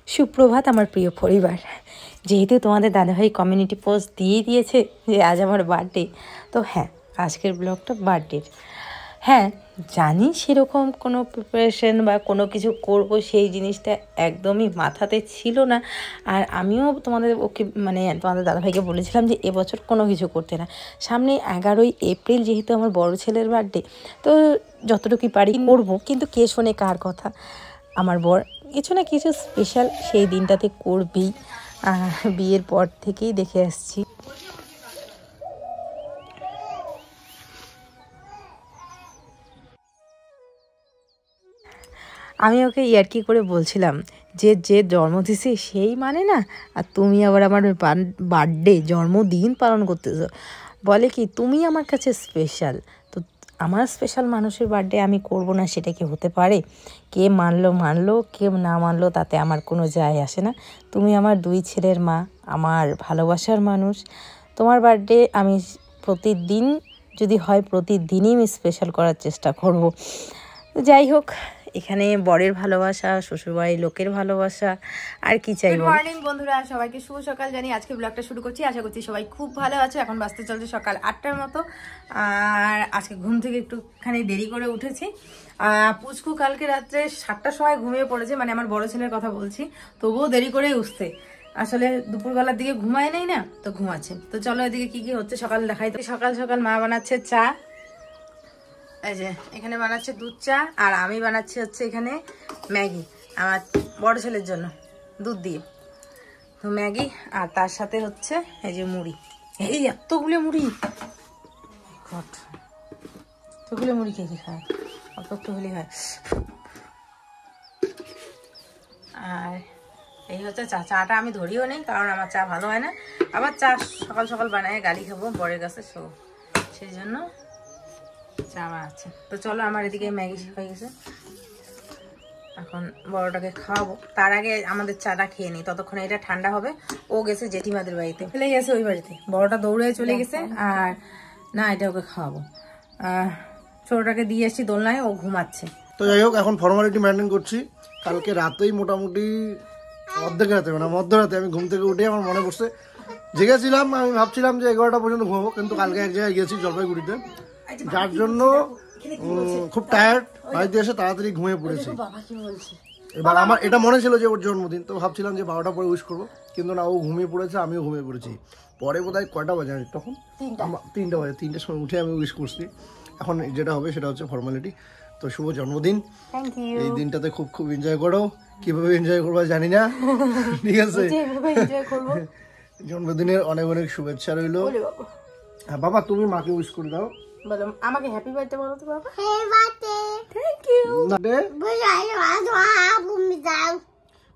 সুপ্রভাত আমার প্রিয় পরিবার। যেহেতু তোমাদের দাদাভাই কমিউনিটি পোস্ট দিয়েই দিয়েছে যে আজ আমার বার্থডে, তো হ্যাঁ, আজকের ব্লগটা বার্থডের। হ্যাঁ, জানি সেরকম কোনো প্রিপারেশন বা কোনো কিছু করব সেই জিনিসটা একদমই মাথাতে ছিল না। আর আমিও তোমাদের দাদাভাইকে বলেছিলাম যে এবছর কোনো কিছু করতে না। সামনে 11ই এপ্রিল যেহেতু আমার বড় ছেলের বার্থডে, তো যতটুকুই পারি করব, কিন্তু কে শোনে কার কথা। আমার বর কিছু না কিছু স্পেশাল সেই দিনটাতে করবেই, বিয়ের পর থেকেই দেখে আসছি। আমি ওকে ইয়ার্কি করে বলছিলাম যে যে জন্ম দিছে সেই মানে না, আর তুমি আবার আমার বার্থডে জন্মদিন পালন করতেছো। বলে কি তুমি আমার কাছে স্পেশাল, তো আমার স্পেশাল মানুষের বার্থডে আমি করব না সেটা কি হতে পারে? কে মানলো মানলো, কে না মানলো তাতে আমার কোনো যায় আসে না। তুমি আমার 2 ছেলের মা, আমার ভালোবাসার মানুষ। তোমার বার্থডে আমি প্রতিদিন, যদি হয় প্রতিদিনই আমি স্পেশাল করার চেষ্টা করব। যাই হোক, এখানে বরের ভালোবাসা, শ্বশুরবাড়ির লোকের ভালোবাসা, আর কি চাই। গুড মর্নিং বন্ধুরা, সবাইকে শুভ সকাল জানি। আজকে ব্লগটা শুরু করছি, আশা করছি সবাই খুব ভালো আছো। এখন বাজতে চলছে সকাল 8টার মতো। আর আজকে ঘুম থেকে একটুখানি দেরি করে উঠেছি। পুচকু কালকে রাত্রে 7টার সময় ঘুমিয়ে পড়েছে, মানে আমার বড় ছেলের কথা বলছি, তবুও দেরি করেই উঠছে। আসলে দুপুরবেলার দিকে ঘুমায় নেই না, তো ঘুমাচ্ছে। তো চলো এদিকে কি কি হচ্ছে সকাল দেখাই। তো সকাল সকাল মা বানাচ্ছে চা, এই যে এখানে বানাচ্ছে দুধ চা, আর আমি বানাচ্ছি হচ্ছে এখানে ম্যাগি আমার বড় ছেলের জন্য দুধ দিয়ে। তো ম্যাগি, আর তার সাথে হচ্ছে এই যে মুড়ি। এই এতগুলো মুড়ি, এতগুলো মুড়ি কে কি খায়? অল্প একটু হলেই হয়। আর এই হচ্ছে চা। চাটা আমি ধরিও নেই, কারণ আমার চা ভালো হয় না। আবার চা সকাল সকাল বানায় গালি খাবো বরের কাছে, সেই জন্য চা আছে। তো চলো, আমার এদিকে ম্যাগি হয়ে গেছে, এখন বড়টাকে খাওয়াবো। তার আগে আমাদের চাটা খেয়ে নিই, ততক্ষণে এটা ঠান্ডা হবে। ও গেছে জেঠিমাদের বাড়িতে, ফেলে গেছে ওই বাড়িতে, বড়টা দৌড়ে চলে গেছে। আর না, এটা ওকে খাওয়াবো। ছোটটাকে দিয়ে এসছি দোলনায়, ও ঘুমাচ্ছে। তো যাই হোক, এখন ফর্মালিটি মেনটেন করছি। কালকে রাতেই মোটামুটি মধ্যরাতে আমি ঘুম থেকে উঠে আমার মনে পড়ছে, জেগেছিলাম। আমি ভাবছিলাম যে 11টা পর্যন্ত ঘুমাবো, কিন্তু কালকে এক জায়গায় গিয়েছি জলপাইগুড়িতে, যার জন্য খুব টায়ার্ড। বাড়িতে এসে তাড়াতাড়ি ঘুমিয়ে পড়েছি। এবার আমার এটা মনে ছিল যে ওর জন্মদিন, তো ভাবছিলাম যে 12টা পরে উইশ করবো, কিন্তু না, ও ঘুমিয়ে পড়েছে, আমিও ঘুমিয়ে পড়েছি। পরে বোধহয় কয়টা বাজে তখন, 3টা বাজে, 3টার সময় উঠে আমি উইশ করছি। এখন যেটা হবে সেটা হচ্ছে ফর্মালিটি। তো শুভ জন্মদিন। এই দিনটাতে খুব খুব এনজয় করো। কিভাবে এনজয় করবো জানি না, ঠিক আছে? জন্মদিনের অনেক অনেক শুভেচ্ছা রইল। হ্যাঁ বাবা, তুমি মাকে উইশ করে দাও। বলো আমাকে হ্যাপি বার্থডে বলো তো বাবা। Happy birthday, thank you.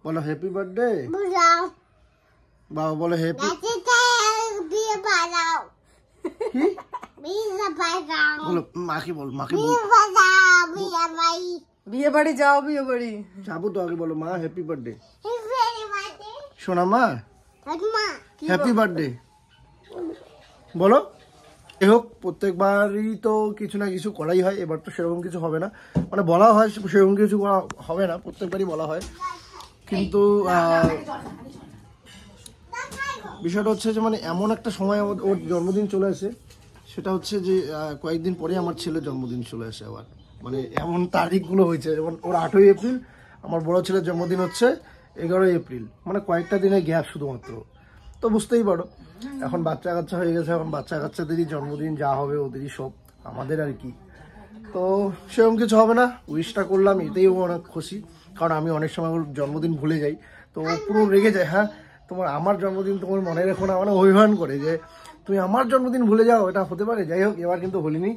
বলো হ্যাপি বার্থডে। বাবা বলো হ্যাপি। বলো মাকে, বল মাকে, বিয়ে বাড়ি যাও, বিয়ে বাড়ি যাবো তো। আগে বলো মা হ্যাপি বার্থডে। শোনা মা, হ্যাপি বার্থডে বলো। যাই হোক, প্রত্যেকবারই তো কিছু না কিছু করাই হয়। এবার তো সেরকম কিছু হবে না, মানে বলা হয় সেরকম কিছু করা হবে না, প্রত্যেকবারই বলা হয়। কিন্তু বিষয়টা হচ্ছে যে মানে এমন একটা সময় ওর জন্মদিন চলে আসে, সেটা হচ্ছে যে কয়েকদিন পরে আমার ছেলের জন্মদিন চলে আসে আবার। মানে এমন তারিখগুলো হয়েছে, যেমন ওর 8ই এপ্রিল, আমার বড় ছেলের জন্মদিন হচ্ছে 11ই এপ্রিল, মানে কয়েকটা দিনের গ্যাপ শুধুমাত্র। তো বুঝতেই পারো, এখন বাচ্চা কাচ্চা হয়ে গেছে, এখন বাচ্চা কাচ্চাদেরই জন্মদিন, যা হবে ওদেরই সব, আমাদের আর কি। তো সেরকম কিছু হবে না, উইশটা করলাম, এতেই ও অনেক খুশি। কারণ আমি অনেক সময় ওর জন্মদিন ভুলে যাই, তো ও পুরো রেগে যায়। হ্যাঁ, তোমার আমার জন্মদিন তোমার মনে রেখো না, মানে অভিমান করে যে তুমি আমার জন্মদিন ভুলে যাও, এটা হতে পারে? যাই হোক, এবার কিন্তু ভুলিনি।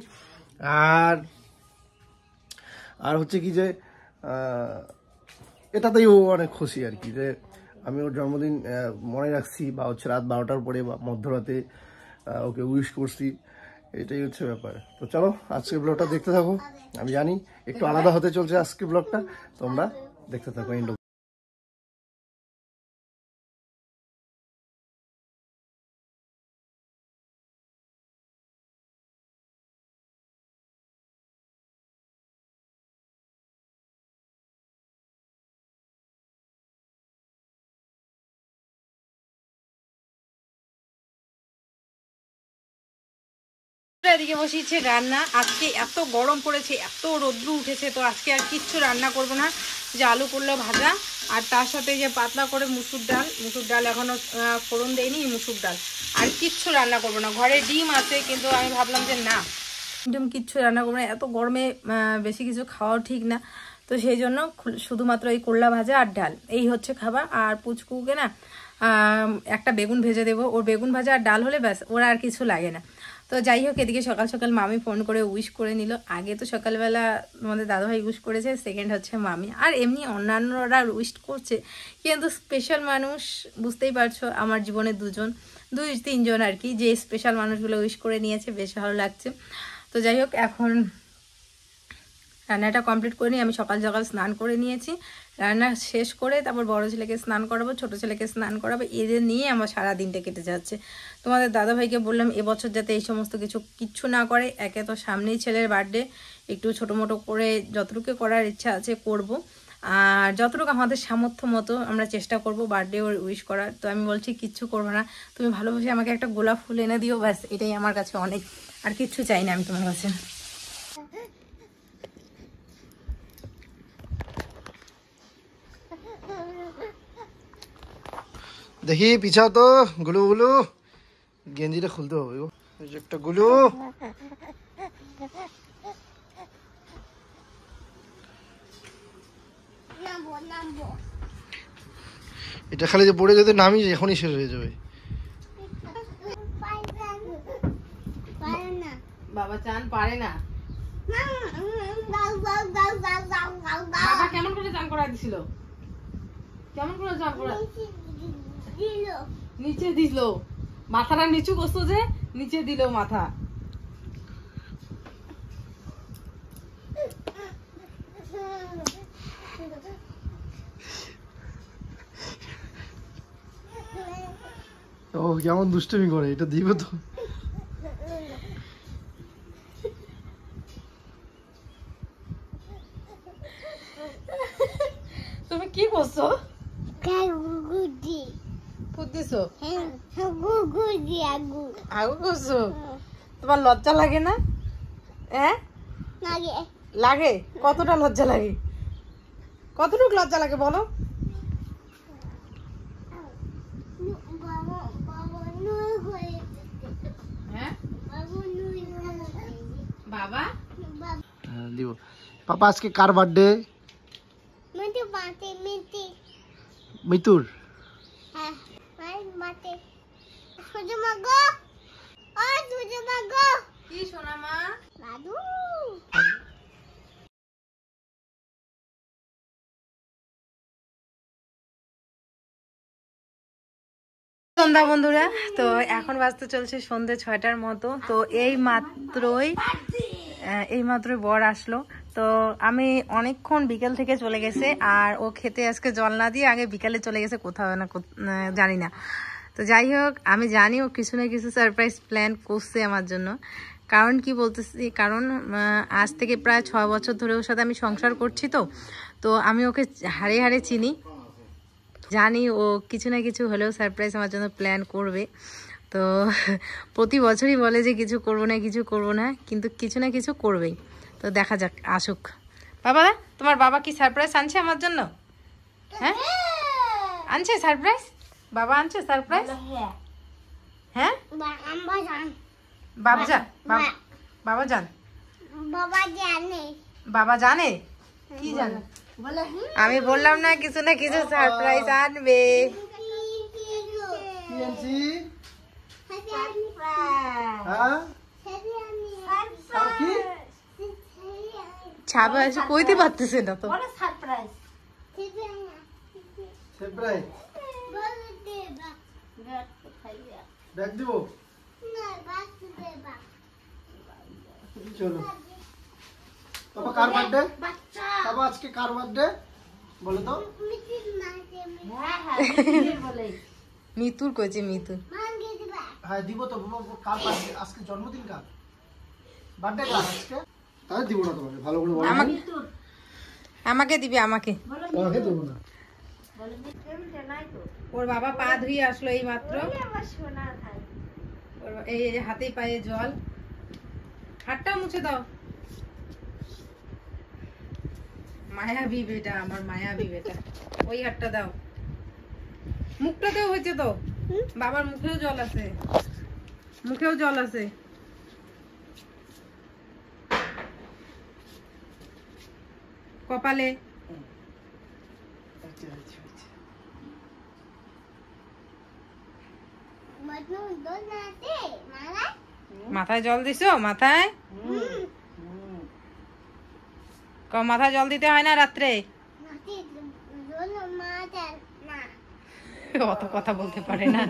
আর হচ্ছে কি যে এটাতেই ও অনেক খুশি আর কি, যে আমি ওর জন্মদিন মনে রাখছি, বা হচ্ছে রাত 12টার পরে বা মধ্যরাতে ওকে উইশ করছি। এটাই হচ্ছে ব্যাপার। তো চলো, আজকে ব্লগটা দেখতে থাকো। আমি জানি একটু আলাদা হতে চলছে আজকে ব্লগটা, তোমরা দেখতে থাকো। এদিকে বসিয়েছে রান্না। আজকে এত গরম পড়েছে, এত রৌদ্র উঠেছে, তো আজকে আর কিচ্ছু রান্না করব না, যে আলু করলো ভাজা আর তার সাথে যে পাতলা করে মুসুর ডাল এখনো ফোড়ন দেয়নি, মুসুর ডাল, আর কিচ্ছু রান্না করব না। ঘরে ডিম আছে, কিন্তু আমি ভাবলাম যে না, ডিম কিচ্ছু রান্না করবো না, এত গরমে বেশি কিছু খাওয়াও ঠিক না। তো সেই জন্য শুধুমাত্র এই করলা ভাজা আর ডাল এই হচ্ছে খাবার। আর পুচকুকে না একটা বেগুন ভেজে দেবো, ওর বেগুন ভাজা আর ডাল হলে ব্যাস, ওর আর কিছু লাগে না। তো যাই হোক, এদিকে সকাল সকাল মামি ফোন করে উইশ করে নিল। আগে তো সকালবেলা আমাদের দাদাভাই উইশ করেছে, সেকেন্ড হচ্ছে মামি, আর এমনি অন্যান্যরা উইশ করছে, কিন্তু স্পেশাল মানুষ বুঝতেই পারছো, আমার জীবনে দুই তিনজন আর কি, যে স্পেশাল মানুষগুলো উইশ করে নিয়েছে, বেশ ভালো লাগছে। তো যাই হোক, এখন রান্নাটা কমপ্লিট করে নিই। আমি সকাল সকাল স্নান করে নিয়েছি, রান্না শেষ করে তারপর বড় ছেলেকে স্নান করাবো, ছোট ছেলেকে স্নান করাবো, এদের নিয়ে আমার সারা দিনটা কেটে যাচ্ছে। তোমাদের দাদাভাইকে বললাম এবছর যাতে এই সমস্ত কিচ্ছু না করে, একে তো সামনেই ছেলের বার্থডে, একটু ছোটো মোটো করে যতটুকু করার ইচ্ছা আছে করব, আর যতটুকু আমাদের সামর্থ্য মতো আমরা চেষ্টা করব বার্থডে ওর উইশ করার। তো আমি বলছি কিচ্ছু করবো না, তুমি ভালোবাসে আমাকে একটা গোলাপ ফুল এনে দিও, ব্যাস এটাই আমার কাছে অনেক, আর কিচ্ছু চাই না আমি তোমার কাছে। দেখি পিছাও তো, গুলু গুলু গেঞ্জিটা খুলতে হবে গো, এই যে একটা গুলু। এটা খালি যে পড়ে যেতে নামি এখনই শেষ হয়ে যাবে। বাবা চান পারে না। বাবা কেমন করে চান করা দিছিল? কেমন করে চান করা নিচে দিল, মাথাটা নিচু করছো যে নিচে দিল মাথা। ও কেমন দুষ্টুমি করে, এটা দিবে তো। তুমি কি করছো? আগু করছো? তোমার লজ্জা লাগে না? হ্যাঁ লাগে। কতটা লজ্জা লাগে? কতটুকু লজ্জা লাগে বলো? বাবা দিব। পাপা আজকে কার বার্থডে? মিতুর। কি সোনা মা? সন্ধ্যা বন্ধুরা, তো এখন বাজতে চলছে সন্ধ্যে 6টার মতো। তো এই মাত্রই বর আসলো। তো আমি অনেকক্ষণ বিকেল থেকে চলে গেছে, আর ও খেতে আজকে জল না দিয়ে আগে বিকালে চলে গেছে কোথাও না, জানি না। তো যাই হোক, আমি জানি ও কিছু না কিছু সারপ্রাইজ প্ল্যান করছে আমার জন্য। কারণ কি বলতেছি, কারণ আজ থেকে প্রায় 6 বছর ধরে ওর সাথে আমি সংসার করছি। তো আমি ওকে হাড়ে হাড়ে চিনি, জানি ও কিছু না কিছু হলেও সারপ্রাইজ আমার জন্য প্ল্যান করবে। তো প্রতি বছরই বলে যে কিছু করবো না, কিন্তু কিছু না কিছু করবেই। তো দেখা যাক, আসুক। বাবা, তোমার বাবা কি সারপ্রাইজ আনছে আমার জন্য? হ্যাঁ আনছে সারপ্রাইজ, বাবা আনছে সারপ্রাইজ। হ্যাঁ বাবা জানে কি জানে? আমি বললাম না কিছু না কিছু সারপ্রাইজ আনবে। ছাবে এসে কইতে পারতেছে না তো। চলো পাপা কার বার্থডে? বাবা আজকে কার বার্থডে বলো তো? মিতুর কইছে, মিতুর। হ্যাঁ দিব তো। কার বার্থডে আজকে? জন্মদিন কার? বার্থডে কার আজকে? তাই দিব না তোমাকে, ভালো করে বলো। আমাকে দিবে, আমাকে দেব না। ওর বাবা পা ধুয়ে আসলো এই মাত্র, এই হাতে পায়ে জল। হাতটা মুছে দাও। মায়াবী বেটা, আমার মায়াবী বেটা। ওই হাতটা দাও। মুখটাতেও হয়েছে তো, বাবার মুখেও জল আছে, মুখেও জল আছে। কপালে মাথায় জল দিছো? মাথায় মাথায় জল দিতে হয় না রাত্রে? অত কথা বলতে পারে না।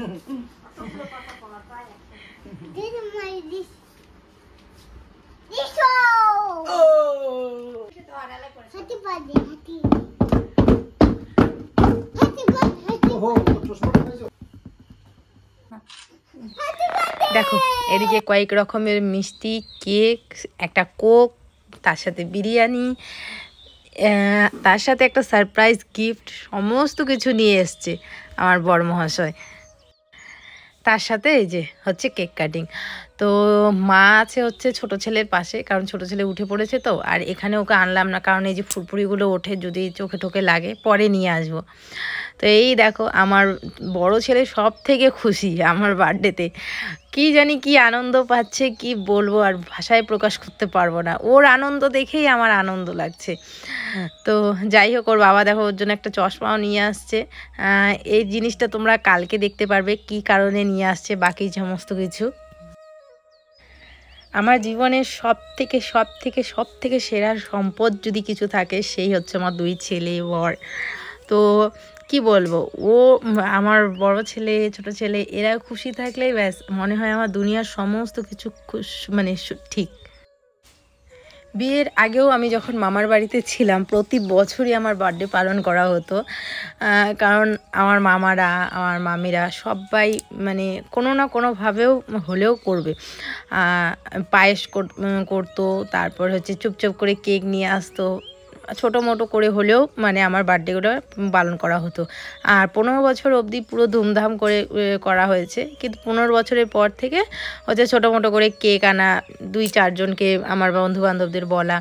দেখো এদিকে কয়েক রকমের মিষ্টি, কেক, একটা কোক, তার সাথে বিরিয়ানি, তার সাথে একটা সারপ্রাইজ গিফট, সমস্ত কিছু নিয়ে এসছে আমার বড় মহাশয়। তার সাথে এই যে হচ্ছে কেক কাটিং। তো মা আছে হচ্ছে ছোট ছেলের পাশে, কারণ ছোট ছেলে উঠে পড়েছে তো। আর এখানে ওকে আনলাম না, কারণ এই যে ফুরফুরিগুলো ওঠে, যদি চোখে টোকে লাগে পরে নিয়ে আসবো। তো এই দেখো আমার বড় ছেলে সব থেকে খুশি আমার বার্থডেতে। কি জানি কি আনন্দ পাচ্ছে, কি বলবো, আর ভাষায় প্রকাশ করতে পারবো না। ওর আনন্দ দেখেই আমার আনন্দ লাগছে। তো যাই হোক, ওর বাবা দেখো ওর জন্য একটা চশমাও নিয়ে আসছে। এই জিনিসটা তোমরা কালকে দেখতে পারবে কি কারণে নিয়ে আসছে, বাকি সমস্ত কিছু। আমার জীবনের সব থেকে সেরা সম্পদ যদি কিছু থাকে, সেই হচ্ছে আমার দুই ছেলে বর। তো কি বলবো, ও আমার বড় ছেলে, ছোট ছেলে, এরা খুশি থাকলেই ব্যাস মনে হয় আমার দুনিয়ার সমস্ত কিছু মানে ঠিক। বিয়ের আগেও আমি যখন মামার বাড়িতে ছিলাম, প্রতি বছরই আমার বার্থডে পালন করা হতো। কারণ আমার মামারা, আমার মামিরা সবাই মানে কোনো না কোনোভাবেও হলেও করবে। পায়েস করতো, তারপর হচ্ছে চুপচাপ করে কেক নিয়ে আসতো, ছোটো মোটো করে হলেও মানে আমার বার্থডেগুলো পালন করা হতো। আর 15 বছর অবধি পুরো ধুমধাম করে করা হয়েছে, কিন্তু 15 বছরের পর থেকে হচ্ছে ছোটো মোটো করে কেক আনা, 2-4 জনকে আমার বন্ধু বান্ধবদের বলা,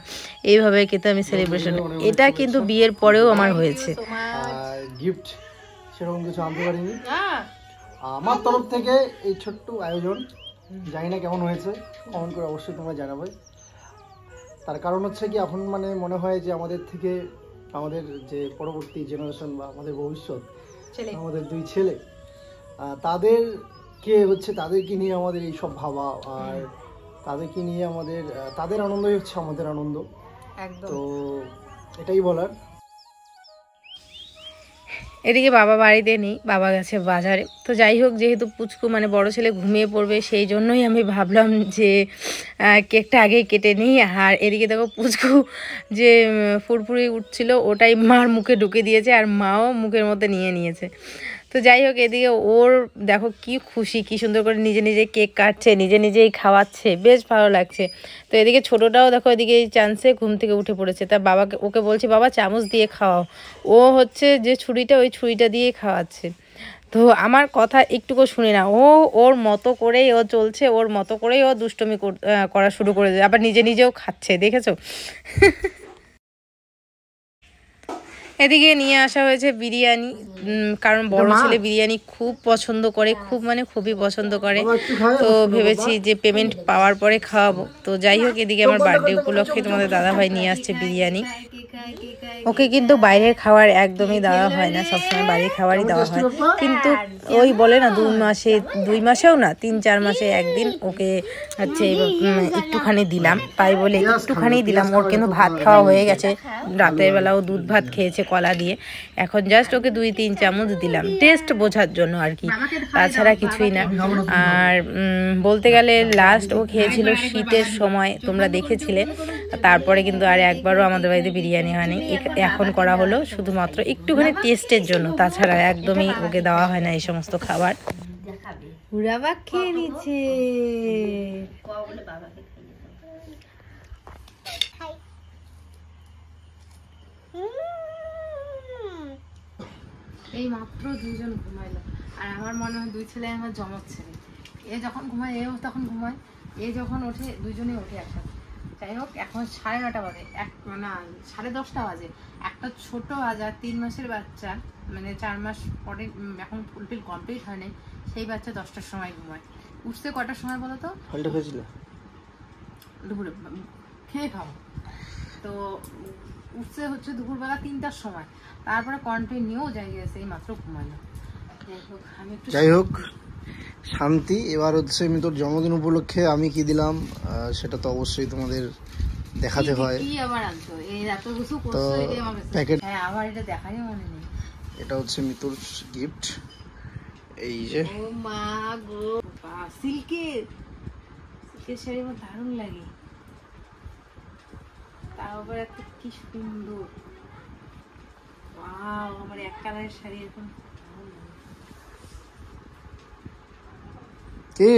এইভাবে কিন্তু আমি সেলিব্রেশন, এটা কিন্তু বিয়ের পরেও আমার হয়েছে। গিফট সেরকম কিছু আনতে পারিনি আমার তরফ থেকে। এই ছোট্ট আয়োজন, জানি না কেমন হয়েছে, কমেন্ট করে অবশ্যই তোমরা জানাবে। তার কারণ হচ্ছে কি, এখন মানে মনে হয় যে আমাদের থেকে আমাদের যে পরবর্তী জেনারেশন বা আমাদের ভবিষ্যৎ, আমাদের দুই ছেলে, তাদেরকে নিয়ে আমাদের এইসব ভাবা, আর তাদেরকে নিয়ে আমাদের তাদের আনন্দই হচ্ছে আমাদের আনন্দ। তো এটাই বলার। এদিকে বাবা বাড়িতে নেই, বাবা গেছে বাজারে। তো যাই হোক, যেহেতু পুচকু মানে বড় ছেলে ঘুমিয়ে পড়বে, সেই জন্যই আমি ভাবলাম যে কেকটা আগেই কেটে নিই। আর এদিকে দেখো পুচকু যে ফুরফুরি উঠছিল, ওটাই মার মুখে ঢুকে দিয়েছে, আর মাও মুখের মধ্যে নিয়ে নিয়েছে। তো যাই হোক, এদিকে ওর দেখো কি খুশি, কি সুন্দর করে নিজে নিজে কেক কাটছে, নিজে নিজেই খাওয়াচ্ছে, বেশ ভালো লাগছে। তো এদিকে ছোটোটাও দেখো এদিকে এই চান্সে ঘুম থেকে উঠে পড়েছে। তা বাবাকে, ওকে বলছি বাবা চামচ দিয়ে খাওয়াও, ও হচ্ছে যে ছুরিটা, ওই ছুরিটা দিয়ে খাওয়াচ্ছে। তো আমার কথা একটুকু শুনে না, ওর মতো করেই ও চলছে, ওর মতো করেই ও দুষ্টমি করা শুরু করে দেয়, আবার নিজে নিজেও খাচ্ছে, দেখেছো? এদিকে নিয়ে আসা হয়েছে বিরিয়ানি, কারণ বড় ছেলে বিরিয়ানি খুব পছন্দ করে, খুবই পছন্দ করে। তো ভেবেছি যে পেমেন্ট পাওয়ার পরে খাওয়াবো। তো যাই হোক, এদিকে আমার বার্থডে উপলক্ষে তোমাদের দাদাভাই নিয়ে আসছে বিরিয়ানি। ওকে কিন্তু বাইরের খাবার একদমই দেওয়া হয় না, সবসময় বাড়ির খাবারই দেওয়া হয়। কিন্তু ওই বলে না 2 মাসেও না 3-4 মাসে একদিন ওকে হচ্ছে একটুখানি দিলাম, তাই বলে একটুখানি দিলাম। ওর কিন্তু ভাত খাওয়া হয়ে গেছে, রাতের বেলাও দুধ ভাত খেয়েছে কলা দিয়ে। এখন জাস্ট ওকে 2-3 চামচ দিলাম, টেস্ট বোঝার জন্য আর কি, তাছাড়া কিছুই না। আর বলতে গেলে লাস্ট ও খেয়েছিল শীতের সময়, তোমরা দেখেছিলে। তারপরে কিন্তু আর একবারও আমাদের বাড়িতে বিরিয়ানি হয়নি, এখন করা হলো শুধুমাত্র একটুখানি টেস্টের জন্য, তাছাড়া একদমই ওকে দেওয়া হয় না এই সমস্ত খাবার। হুরাবাক খেয়ে নিচ্ছে। এই মাত্র 2 জন ঘুমাইলো, আর আমার মনে হয় 2 ছেলে আমার জমজ ছেলে। এ যখন ঘুমায় এও তখন ঘুমায়, এ যখন ওঠে দুজনে ওঠে একসাথে। যাই হোক, এখন 9:30 বাজে, না 10:30 বাজে। একটা ছোট আজ আর 3 মাসের বাচ্চা, মানে 4 মাস পরে এখন ফুলফিল কমপ্লিট হয়নি, সেই বাচ্চা 10টার সময় ঘুমায়। উঠতে কটার সময় বলো তো? ফলটা খেয়েছিল দুপুরে খেয়ে খাও তো। উঠছে হচ্ছে দুপুরবেলা 3টার সময়, তারপরে কন্টিনিউ যাই গেছে এই মাত্র ঘুমালো। যাই হোক শান্তি, এবার হচ্ছে আমি তোর জন্মদিন উপলক্ষে আমি কি দিলাম সেটা তো অবশ্যই তোমাদের দেখাতে হয়। কি আবার আনছো এই এত কিছু তো করছো, এই আমার প্যাকেট, হ্যাঁ আমার এটা দেখারই মনে নেই। এটা হচ্ছে মিতুর গিফট, এই যে। ও মা গো, সিল্কের শাড়ি আমার দারুণ লাগে, তাও আবার এত কি সুন্দর। ওয়াও, আমার এক কালারের শাড়ি এরকম কি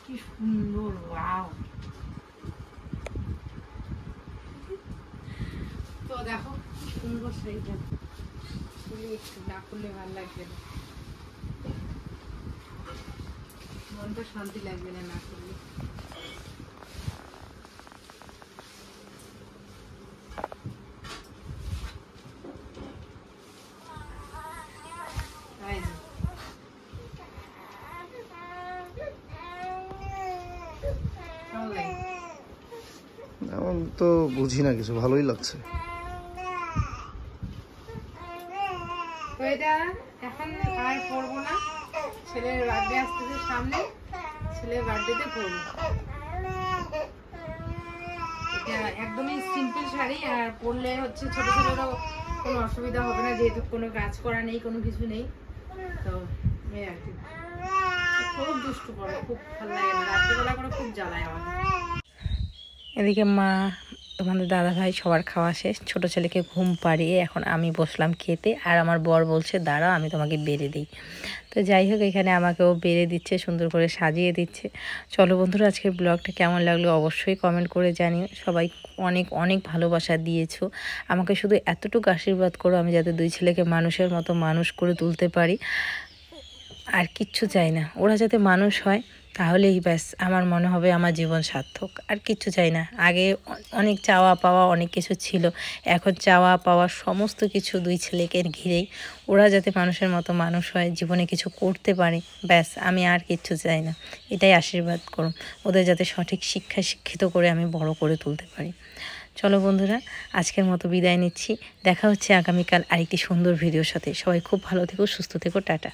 কি সুন্দর। ওয়াও, তো দেখো কি সুন্দর শাড়িটা, একটু না করলে ভালো লাগবে না, মনটা শান্তি লাগবে না না করলে। এমন তো বুঝি না কিছু, ভালোই লাগছে। তো এটা এখন আর পরবো না, ছেলের বার্থডে আসতেছে সামনে, ছেলের বার্থডেতে পরবো। এটা একদমই সিম্পল শাড়ি, আর পরলে হচ্ছে ছোট ছেলেরও কোনো অসুবিধা হবে না, যেহেতু কোনো কাজ করা নেই, কোনো কিছু নেই। তো এই আর কি, খুব দুষ্টু করে, খুব ভালো লাগে না, রাত্রিবেলা করে খুব জ্বালায় আমার। এদিকে মা, তোমাদের দাদা ভাই সবার খাওয়া শেষ, ছোট ছেলেকে ঘুম পাড়িয়ে এখন আমি বসলাম খেতে, আর আমার বর বলছে দাঁড়াও আমি তোমাকে বেড়ে দিই। তো যাই হোক, এখানে আমাকেও বেড়ে দিচ্ছে, সুন্দর করে সাজিয়ে দিচ্ছে। চলো বন্ধুরা, আজকের ব্লগটা কেমন লাগলো অবশ্যই কমেন্ট করে জানিও। সবাই অনেক অনেক ভালোবাসা দিয়েছো আমাকে, শুধু এতটুকু আশীর্বাদ করো আমি যাতে 2 ছেলেকে মানুষের মতো মানুষ করে তুলতে পারি, আর কিচ্ছু চাই না। ওরা যাতে মানুষ হয় তাহলেই ব্যাস আমার মনে হবে আমার জীবন সার্থক, আর কিচ্ছু চাই না। আগে অনেক চাওয়া পাওয়া অনেক কিছু ছিল, এখন চাওয়া পাওয়া সমস্ত কিছু 2 ছেলেকে ঘিরেই। ওরা যাতে মানুষের মতো মানুষ হয়, জীবনে কিছু করতে পারে, ব্যাস আমি আর কিচ্ছু চাই না। এটাই আশীর্বাদ করুন, ওদের যাতে সঠিক শিক্ষায় শিক্ষিত করে আমি বড় করে তুলতে পারি। চলো বন্ধুরা, আজকের মতো বিদায় নিচ্ছি, দেখা হচ্ছে আগামীকাল আরেকটি সুন্দর ভিডিওর সাথে। সবাই খুব ভালো থেকো, সুস্থ থেকো, টাটা।